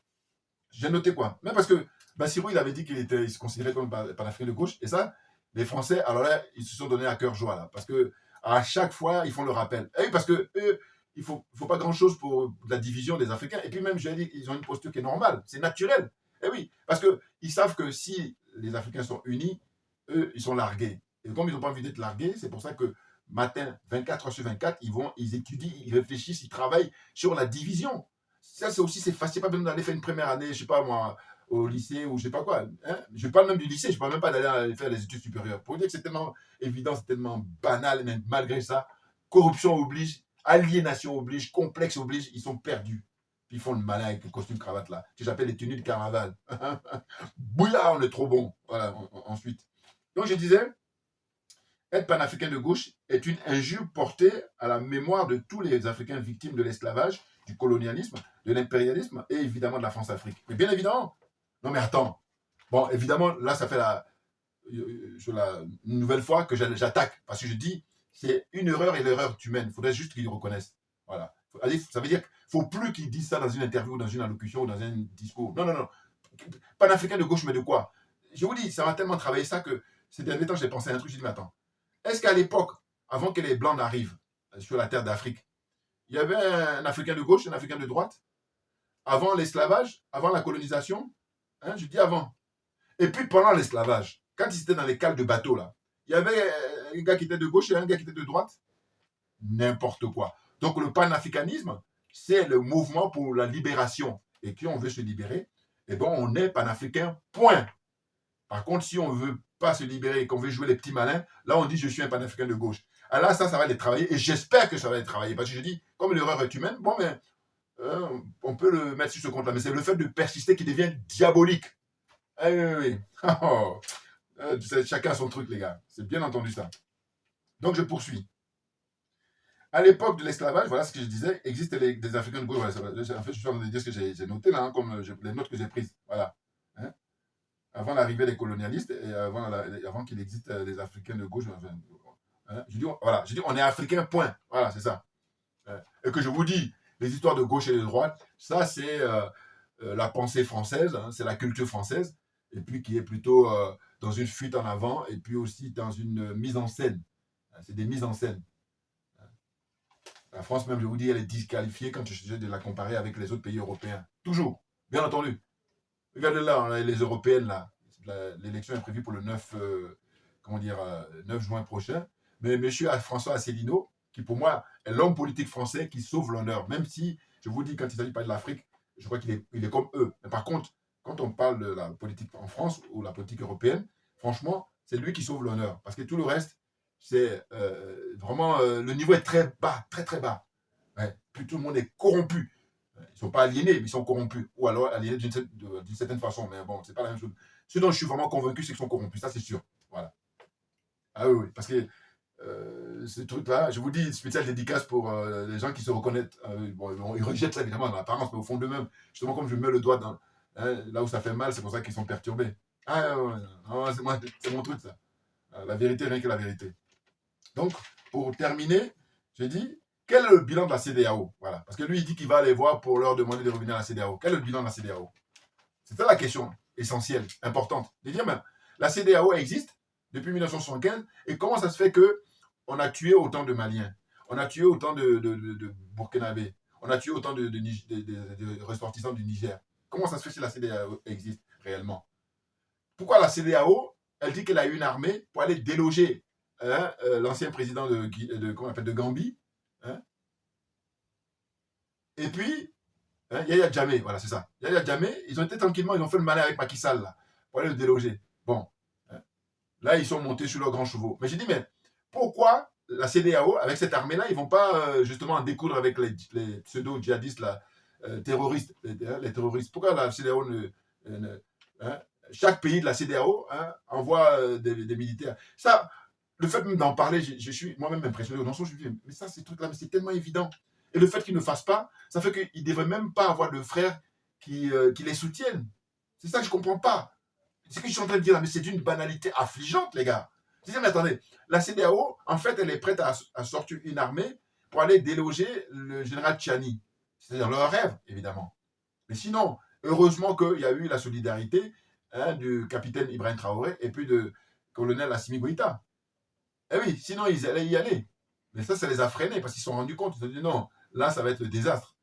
C: J'ai noté quoi? Même parce que Bassirou, il avait dit qu'il se considérait comme panafricain de gauche. Et ça, les Français, alors là, ils se sont donnés à cœur joie, là. Parce que à chaque fois, ils font le rappel. Et oui, parce que eux, il ne faut pas grand-chose pour la division des Africains. Et puis même, je l'ai dit, ils ont une posture qui est normale. C'est naturel. Et oui, parce qu'ils savent que si les Africains sont unis, eux, ils sont largués. Et comme ils n'ont pas envie d'être largués, c'est pour ça que matin, 24 heures sur 24, ils étudient, ils réfléchissent, ils travaillent sur la division. Ça, c'est aussi, c'est facile, pas besoin d'aller faire une première année, je sais pas moi, au lycée ou je sais pas quoi. Hein? Je parle même du lycée, je parle même pas d'aller faire les études supérieures. Pour dire que c'est tellement évident, c'est tellement banal, mais malgré ça, corruption oblige, aliénation oblige, complexe oblige, ils sont perdus. Puis ils font le malin avec le costume cravate là, que j'appelle les tenues de carnaval. Bouillard, on est trop bon. Voilà, ensuite. Donc je disais, être panafricain de gauche est une injure portée à la mémoire de tous les Africains victimes de l'esclavage, du colonialisme, de l'impérialisme et évidemment de la France-Afrique. Mais bien évidemment. Non mais attends. Bon, évidemment, là, ça fait une nouvelle fois que j'attaque. Parce que je dis, c'est une erreur et l'erreur est humaine. Il faudrait juste qu'ils le reconnaissent. Voilà. Ça veut dire qu'il ne faut plus qu'ils disent ça dans une interview, dans une allocution ou dans un discours. Non, non, non. Panafricain de gauche, mais de quoi? Je vous dis, ça m'a tellement travaillé ça que ces derniers temps, j'ai pensé à un truc. J'ai dit, mais attends. Est-ce qu'à l'époque, avant que les Blancs n'arrivent sur la terre d'Afrique, il y avait un Africain de gauche, un Africain de droite? Avant l'esclavage, avant la colonisation? Hein, je dis avant. Et puis pendant l'esclavage, quand ils étaient dans les cales de bateaux, là, il y avait un gars qui était de gauche et un gars qui était de droite? N'importe quoi. Donc le panafricanisme, c'est le mouvement pour la libération. Et qui on veut se libérer, eh bien on est panafricain, point. Par contre, si on ne veut pas se libérer et qu'on veut jouer les petits malins, là on dit je suis un panafricain de gauche. Alors là, ça va les travailler et j'espère que ça va les travailler. Parce que je dis, comme l'erreur est humaine, bon, mais on peut le mettre sur ce compte-là. Mais c'est le fait de persister qui devient diabolique. Ah oui, oui, oui. Oh, chacun son truc, les gars. C'est bien entendu ça. Donc je poursuis. À l'époque de l'esclavage, voilà ce que je disais, existent des Africains de gauche. Voilà, en fait, je suis en train de dire ce que j'ai noté là, hein, comme les notes que j'ai prises. Voilà. Hein? Avant l'arrivée des colonialistes et avant qu'il existe des Africains de gauche. Hein? Je dis, voilà, je dis, on est Africain, point. Voilà, c'est ça. Et que je vous dis, les histoires de gauche et de droite, ça c'est la pensée française, hein, c'est la culture française, et puis qui est plutôt dans une fuite en avant, et puis aussi dans une mise en scène. C'est des mises en scène. La France même, je vous dis, elle est disqualifiée quand je suis de la comparer avec les autres pays européens. Toujours, bien entendu. Regardez là, les européennes, là. L'élection est prévue pour le 9 juin prochain. Mais M. François Asselineau, qui pour moi est l'homme politique français qui sauve l'honneur, même si, je vous dis, quand il s'agit de parler de l'Afrique, je crois qu'il est comme eux. Mais par contre, quand on parle de la politique en France ou la politique européenne, franchement, c'est lui qui sauve l'honneur. Parce que tout le reste, c'est vraiment, le niveau est très bas, très très bas. Ouais. Puis tout le monde est corrompu. Ils ne sont pas aliénés, mais ils sont corrompus. Ou alors aliénés d'une certaine façon. Mais bon, c'est pas la même chose. Ce dont je suis vraiment convaincu, c'est qu'ils sont corrompus. Ça, c'est sûr. Voilà. Ah oui, oui. Parce que ce truc-là, je vous dis, spécial dédicace pour les gens qui se reconnaissent. Bon, ils rejettent ça évidemment dans l'apparence, mais au fond d'eux-mêmes, justement, comme je mets le doigt dans, là où ça fait mal, c'est pour ça qu'ils sont perturbés. Ah ouais, c'est mon truc, ça. La vérité, rien que la vérité. Donc, pour terminer, j'ai dit, quel est le bilan de la CEDEAO? Voilà. Parce que lui, il dit qu'il va aller voir pour leur demander de revenir à la CEDEAO. Quel est le bilan de la CEDEAO? C'est ça la question essentielle, importante. De dire, mais la CEDEAO existe depuis 1975, et comment ça se fait qu'on a tué autant de Maliens, on a tué autant de Burkinabés, on a tué autant de ressortissants du Niger? Comment ça se fait si la CEDEAO existe réellement? Pourquoi la CEDEAO, elle dit qu'elle a une armée pour aller déloger l'ancien président de Gambie, hein? Et puis, Yaya Jammeh, voilà, c'est ça. Yaya Jammeh, ils ont été tranquillement, ils ont fait le malin avec Macky Sall, là, pour aller le déloger. Bon, hein? Là, ils sont montés sur leurs grands chevaux. Mais j'ai dit, mais pourquoi la CEDEAO, avec cette armée-là, ils ne vont pas justement en découdre avec les pseudo-djihadistes, là, terroristes, les terroristes? Pourquoi la CEDEAO hein? Chaque pays de la CEDEAO, hein, envoie des militaires. Ça, le fait même d'en parler, je suis moi-même impressionné. Non, je me dis, mais ça, ces trucs-là, c'est tellement évident. Et le fait qu'ils ne fassent pas, ça fait qu'ils ne devraient même pas avoir de frères qui les soutiennent. C'est ça que je ne comprends pas. C'est ce que je suis en train de dire là, mais c'est d'une banalité affligeante, les gars. Je dis, mais attendez, la CEDEAO, en fait, elle est prête à sortir une armée pour aller déloger le général Tchiani. C'est-à-dire leur rêve, évidemment. Mais sinon, heureusement qu'il y a eu la solidarité du capitaine Ibrahim Traoré et puis de colonel Assimi Goïta. Eh oui, sinon ils allaient y aller. Mais ça les a freinés parce qu'ils se sont rendus compte. Ils se sont dit non, là ça va être le désastre.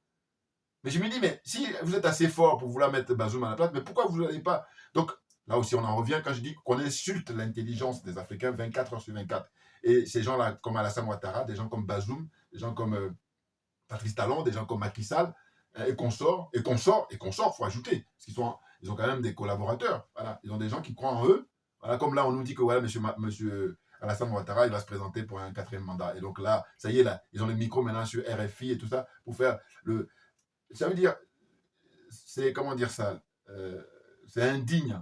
C: Mais je me dis, mais si vous êtes assez fort pour vouloir mettre Bazoum à la place, mais pourquoi vous n'allez pas? Donc, Là aussi, on en revient quand je dis qu'on insulte l'intelligence des Africains 24 heures sur 24. Et ces gens-là, comme Alassane Ouattara, des gens comme Bazoum, des gens comme Patrice Talon, des gens comme Macky Sall, et consorts, il faut ajouter. Parce ils ont quand même des collaborateurs. Voilà. Ils ont des gens qui croient en eux. Voilà, comme là, on nous dit que voilà, monsieur Alassane Ouattara, il va se présenter pour un 4e mandat. Et donc là, ça y est, là, ils ont le micro maintenant sur RFI et tout ça pour faire le. Ça veut dire, c'est comment dire ça c'est indigne.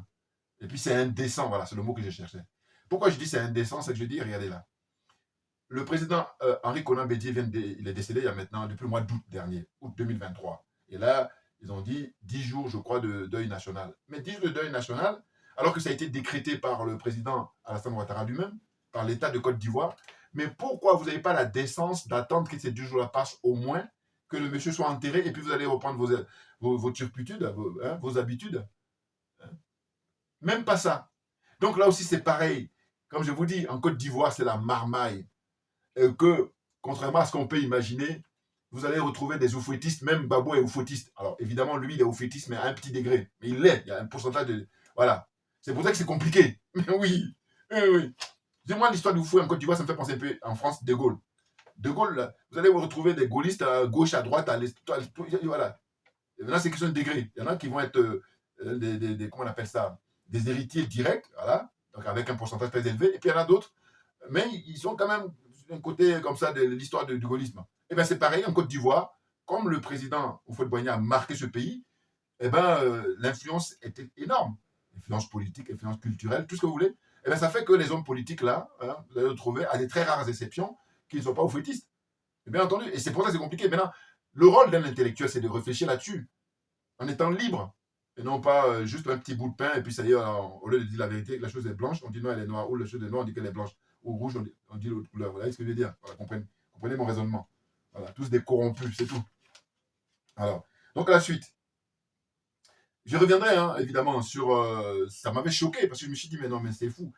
C: Et puis c'est indécent, voilà, c'est le mot que je cherchais. Pourquoi je dis c'est indécent, c'est que je dis, regardez là. Le président Henri Konan Bédié, il est décédé il y a maintenant, depuis le mois d'août dernier, août 2023. Et là, ils ont dit 10 jours, je crois, de deuil national. Mais 10 jours de deuil national, alors que ça a été décrété par le président Alassane Ouattara lui-même, par l'État de Côte d'Ivoire. Mais pourquoi vous n'avez pas la décence d'attendre que ces 10 jours-là passent au moins, que le monsieur soit enterré, et puis vous allez reprendre vos turpitudes, vos habitudes. Même pas ça. Donc là aussi, c'est pareil. Comme je vous dis, en Côte d'Ivoire, c'est la marmaille. Que, contrairement à ce qu'on peut imaginer, vous allez retrouver des oufouettistes, même Babo est oufouettiste. Alors, évidemment, lui, il est oufouettiste, mais à un petit degré. Mais il l'est, il y a un pourcentage de... Voilà. C'est pour ça que c'est compliqué. Mais oui, oui. Dis-moi, l'histoire du Oufouet en Côte d'Ivoire, ça me fait penser un peu en France, De Gaulle. De Gaulle, là, vous allez vous retrouver des gaullistes à gauche, à droite, à l'est, voilà. Et maintenant, c'est question de degré. Il y en a qui vont être comment on appelle ça, des héritiers directs, voilà, donc avec un pourcentage très élevé. Et puis, il y en a d'autres, mais ils sont quand même d'un côté comme ça de l'histoire du gaullisme. Et bien, c'est pareil en Côte d'Ivoire, comme le président Houphouët-Boigny a marqué ce pays, et ben l'influence était énorme. Influence politique, influence culturelle, tout ce que vous voulez. Et bien, ça fait que les hommes politiques, là, hein, vous allez le trouver, à des très rares exceptions, qui ne sont pas oufouettistes. Et bien entendu, et c'est pour ça que c'est compliqué. Maintenant, le rôle d'un intellectuel, c'est de réfléchir là-dessus, en étant libre, et non pas juste un petit bout de pain, et puis ça y est, au lieu de dire la vérité, que la chose est blanche, on dit non, elle est noire, ou la chose est noire, on dit qu'elle est blanche, ou rouge, on dit l'autre couleur. Voilà ce que je veux dire. Voilà, comprenez mon raisonnement. Voilà, tous des corrompus, c'est tout. Alors, donc la suite. Je reviendrai, hein, évidemment, sur... ça m'avait choqué, parce que je me suis dit, mais non, mais c'est fou.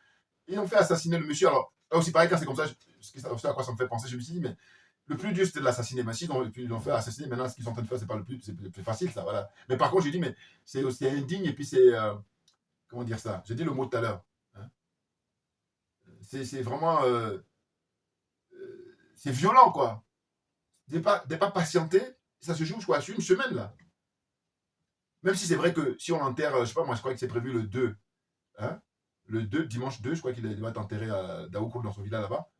C: Ils ont fait assassiner le monsieur. Alors, là aussi, pareil, quand c'est comme ça, c'est à quoi ça me fait penser, je me suis dit, mais le plus dur, c'était de l'assassiner. Mais si ils l'ont fait assassiner, maintenant, ce qu'ils sont en train de faire, c'est pas le plus facile, ça, voilà. Mais par contre, j'ai dit, mais c'est aussi indigne, et puis c'est... comment dire ça? J'ai dit le mot tout à l'heure. Hein. C'est vraiment... c'est violent, quoi. De pas patienter, ça se joue, quoi, sur une semaine, là. Même si c'est vrai que si on l'enterre, je sais pas, moi, je crois que c'est prévu le 2. Hein, le 2, dimanche 2, je crois qu'il va être enterré à Daoukoul, dans son village là-bas.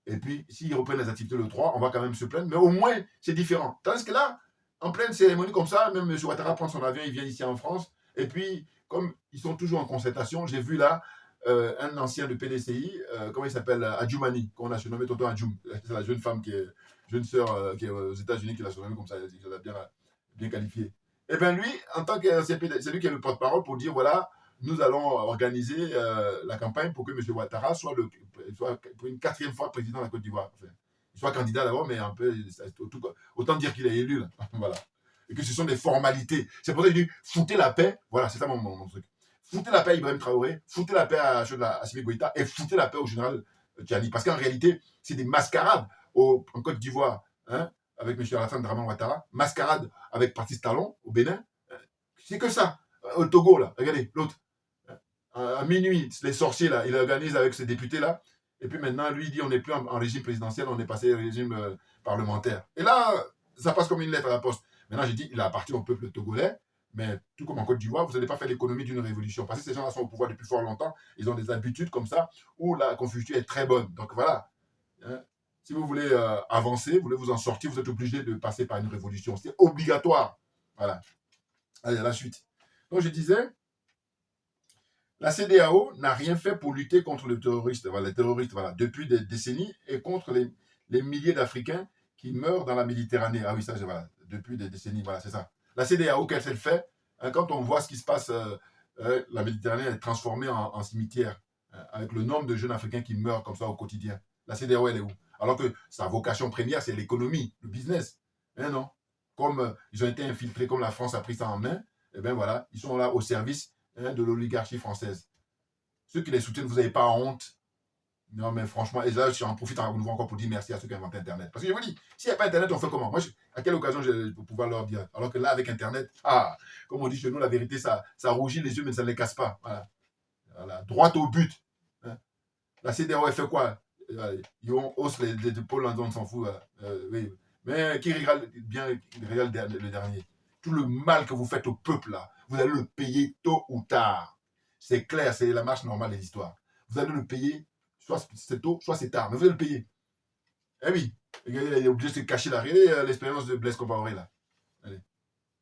C: Et puis, s'ils reprennent les activités le 3, on va quand même se plaindre. Mais au moins, c'est différent. Tandis que là, en pleine cérémonie comme ça, même M. Ouattara prend son avion, il vient ici en France. Et puis, comme ils sont toujours en concertation, j'ai vu là un ancien de PDCI, comment il s'appelle, Adjoumani, qu'on a surnommé Tonton Adjoum. C'est la jeune femme jeune sœur qui est aux États-Unis qui l'a surnommé comme ça, il l'a bien qualifié. Et bien lui, en tant que c'est lui qui est le porte-parole pour dire voilà, nous allons organiser la campagne pour que M. Ouattara soit pour une 4e fois président de la Côte d'Ivoire. Enfin, il soit candidat d'abord, mais un peu, autant dire qu'il est élu. Là. Voilà. Et que ce sont des formalités. C'est pour ça que je dis foutez la paix. Voilà, c'est ça mon truc. Foutez la paix à Ibrahim Traoré, foutez la paix à Assimi Goïta et foutez la paix au général Tchani. Parce qu'en réalité, c'est des mascarades en Côte d'Ivoire, hein, avec M. Alassane Draman Ouattara, mascarade avec Patrice Talon au Bénin. C'est que ça. Au Togo, là, regardez, l'autre. À minuit, les sorciers, là, il organise avec ses députés, là. Et puis maintenant, lui, il dit on n'est plus en régime présidentiel, on est passé au régime parlementaire. Et là, ça passe comme une lettre à la poste. Maintenant, j'ai dit, il appartient au peuple togolais, mais tout comme en Côte d'Ivoire, vous n'allez pas faire l'économie d'une révolution. Parce que ces gens-là sont au pouvoir depuis fort longtemps, ils ont des habitudes comme ça, où la confusion est très bonne. Donc voilà. Hein. Si vous voulez avancer, vous voulez vous en sortir, vous êtes obligé de passer par une révolution. C'est obligatoire. Voilà. Allez, à la suite. Donc je disais, la CEDEAO n'a rien fait pour lutter contre les terroristes, voilà, depuis des décennies et contre les milliers d'Africains qui meurent dans la Méditerranée. Ah oui, ça, voilà, depuis des décennies, voilà, c'est ça. La CEDEAO, qu'elle fait, hein, quand on voit ce qui se passe, la Méditerranée est transformée en cimetière, avec le nombre de jeunes Africains qui meurent comme ça au quotidien. La CEDEAO, elle est où? Alors que sa vocation première, c'est l'économie, le business. Hein, non? Comme ils ont été infiltrés, comme la France a pris ça en main, et bien voilà, ils sont là au service de l'oligarchie française. Ceux qui les soutiennent, vous n'avez pas honte. Non, mais franchement, et là, j'en profite à nouveau encore pour dire merci à ceux qui ont inventé Internet. Parce que je vous dis, s'il n'y a pas Internet, on fait comment? Moi, à quelle occasion je vais pouvoir leur dire? Alors que là, avec Internet, comme on dit chez nous, la vérité, ça rougit les yeux, mais ça ne les casse pas. Voilà. Voilà, droite au but. Hein. La CEDEAO, elle fait quoi? Ils haussent les épaules, on s'en fout. Oui. Mais qui regarde bien, regarde le dernier. Tout le mal que vous faites au peuple, là, vous allez le payer tôt ou tard. C'est clair, c'est la marche normale des histoires. Vous allez le payer, soit c'est tôt, soit c'est tard, mais vous allez le payer. Eh oui, il est obligé de se cacher là. Regardez l'expérience de Blaise Compaoré, là. Allez.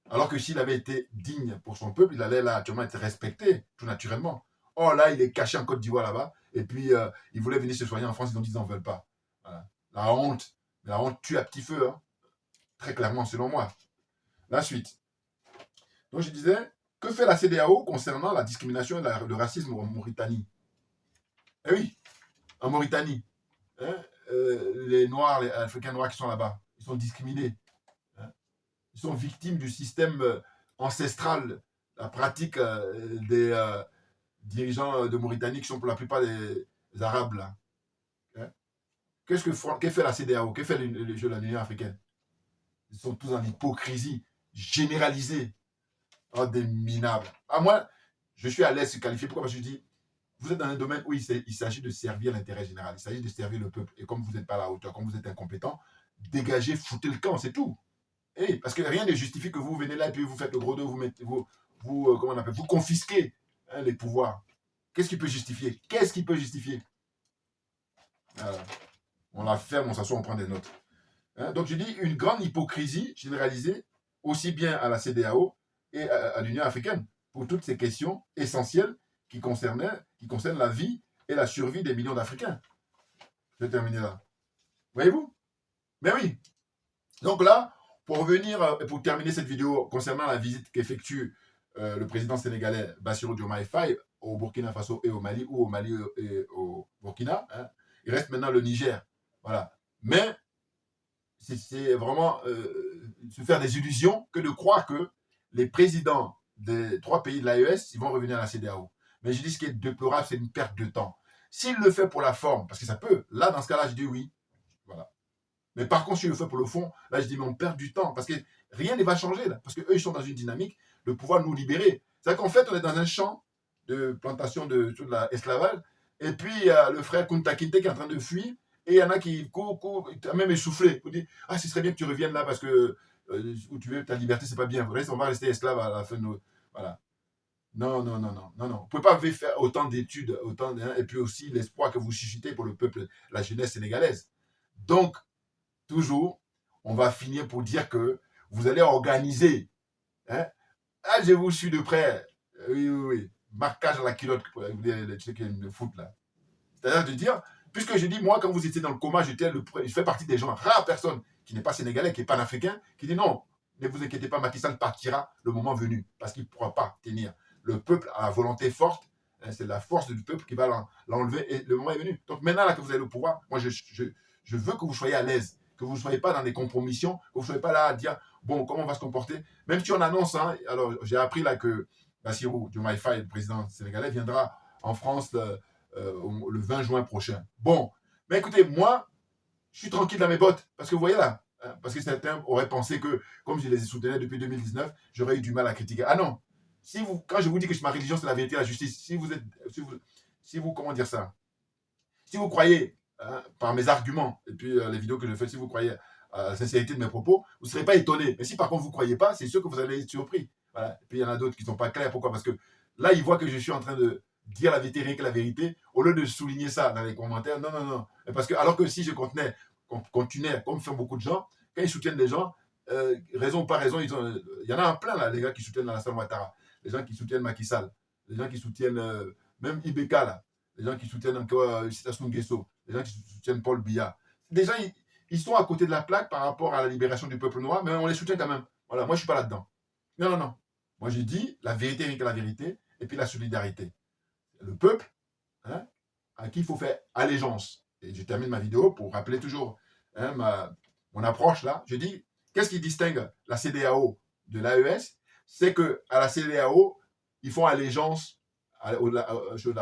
C: Alors que s'il avait été digne pour son peuple, il allait là actuellement être respecté, tout naturellement. Or là, il est caché en Côte d'Ivoire là-bas, et puis il voulait venir se soigner en France, ils ont dit qu'ils n'en veulent pas. Voilà. La honte tue à petit feu, hein. Très clairement, selon moi. La suite. Donc je disais, que fait la CEDEAO concernant la discrimination et le racisme en Mauritanie? Eh oui, en Mauritanie, hein, les Noirs, les Africains noirs qui sont là-bas, ils sont discriminés. Hein. Ils sont victimes du système ancestral, la pratique des dirigeants de Mauritanie qui sont pour la plupart des Arabes là. Hein. Que fait la CEDEAO? Que fait l'Union africaine? Ils sont tous en hypocrisie généralisée. Oh, des minables. À moi, je suis à l'aise qualifié. Pourquoi? Parce que je dis, vous êtes dans un domaine où il s'agit de servir l'intérêt général. Il s'agit de servir le peuple. Et comme vous n'êtes pas à la hauteur, comme vous êtes incompétent, dégagez, foutez le camp, c'est tout. Et parce que rien ne justifie que vous venez là et puis vous faites le gros dos, comment on appelle, vous confisquez les pouvoirs. Qu'est-ce qui peut justifier? Qu'est-ce qui peut justifier? On la ferme, on s'assoit, on prend des notes. Hein? Donc je dis une grande hypocrisie généralisée, aussi bien à la CEDEAO et à l'Union africaine, pour toutes ces questions essentielles qui concernent la vie et la survie des millions d'Africains. Je vais terminer là. Voyez-vous? Mais oui. Donc là, pour revenir et pour terminer cette vidéo concernant la visite qu'effectue le président sénégalais Bassirou Diomaye Faye au Burkina Faso et au Mali, ou au Mali et au Burkina, hein, il reste maintenant le Niger. Voilà. Mais c'est vraiment se faire des illusions que de croire que les présidents des 3 pays de l'AES, ils vont revenir à la CEDEAO. Mais je dis ce qui est déplorable, c'est une perte de temps. S'il le fait pour la forme, parce que ça peut, là, dans ce cas-là, je dis oui. Voilà. Mais par contre, s'il le fait pour le fond, là, je dis, mais on perd du temps. Parce que rien ne va changer, là. Parce qu'eux, ils sont dans une dynamique de pouvoir nous libérer. C'est-à-dire qu'en fait, on est dans un champ de plantation de l'esclavage. Et puis, il y a le frère Kunta Kinte qui est en train de fuir. Et il y en a qui courent, même essoufflé. On dit, ah, ce serait bien que tu reviennes là parce que où tu veux ta liberté, c'est pas bien. On va rester esclave à la fin de nos. Voilà. Non. Vous ne pouvez pas faire autant d'études, et puis aussi l'espoir que vous suscitez pour le peuple, la jeunesse sénégalaise. Donc, toujours, on va finir pour dire que vous allez organiser. Hein? Ah, je vous suis de près. Oui. Marquage à la culotte, les trucs de foot là. C'est-à-dire de dire, puisque je dis, moi, quand vous étiez dans le coma, je fais partie des gens, rares personnes qui n'est pas sénégalais, qui n'est pas africain, qui dit non, ne vous inquiétez pas, Macky Sall partira le moment venu, parce qu'il ne pourra pas tenir. Le peuple a la volonté forte, hein, c'est la force du peuple qui va l'enlever, et le moment est venu. Donc maintenant là que vous avez le pouvoir, moi je veux que vous soyez à l'aise, que vous ne soyez pas dans des compromissions, que vous ne soyez pas là à dire, bon, comment on va se comporter, même si on annonce, hein, alors j'ai appris là que Bassirou Diomaye Faye, le président sénégalais, viendra en France le 20 juin prochain. Bon, mais écoutez, moi, je suis tranquille dans mes bottes, parce que vous voyez là, hein, parce que certains auraient pensé que, comme je les ai soutenus depuis 2019, j'aurais eu du mal à critiquer. Ah non, quand je vous dis que ma religion, c'est la vérité et la justice, si vous comment dire ça, si vous croyez, hein, par mes arguments, et puis les vidéos que je fais, si vous croyez à la sincérité de mes propos, vous ne serez pas étonné. Mais si par contre vous ne croyez pas, c'est sûr que vous allez être surpris. Voilà. Et puis il y en a d'autres qui ne sont pas clairs. Pourquoi? Parce que là, ils voient que je suis en train de dire la vérité, rien que la vérité, au lieu de souligner ça dans les commentaires. Non. Parce que, alors que si je continuais, comme font beaucoup de gens, quand ils soutiennent des gens, raison ou pas raison, il y en a un plein là, les gars qui soutiennent Alassane Ouattara, les gens qui soutiennent Macky Sall, les gens qui soutiennent même Ibeka là, les gens qui soutiennent encore Sassou Nguesso, les gens qui soutiennent Paul Biya. Des gens, ils sont à côté de la plaque par rapport à la libération du peuple noir, mais on les soutient quand même. Voilà, moi je ne suis pas là-dedans. Non. Moi j'ai dit la vérité, rien que la vérité, et puis la solidarité. Le peuple, hein, à qui il faut faire allégeance. Et je termine ma vidéo pour rappeler toujours, hein, mon approche là. Je dis, qu'est-ce qui distingue la CEDEAO de l'AES? C'est qu'à la CEDEAO, ils font allégeance à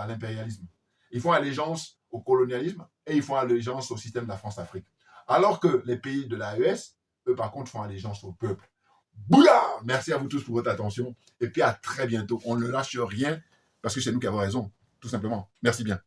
C: l'impérialisme. Ils font allégeance au colonialisme et ils font allégeance au système de la France-Afrique. Alors que les pays de l'AES, eux par contre, font allégeance au peuple. Bouya! Merci à vous tous pour votre attention. Et puis à très bientôt. On ne lâche rien parce que c'est nous qui avons raison. tout simplement. Merci bien.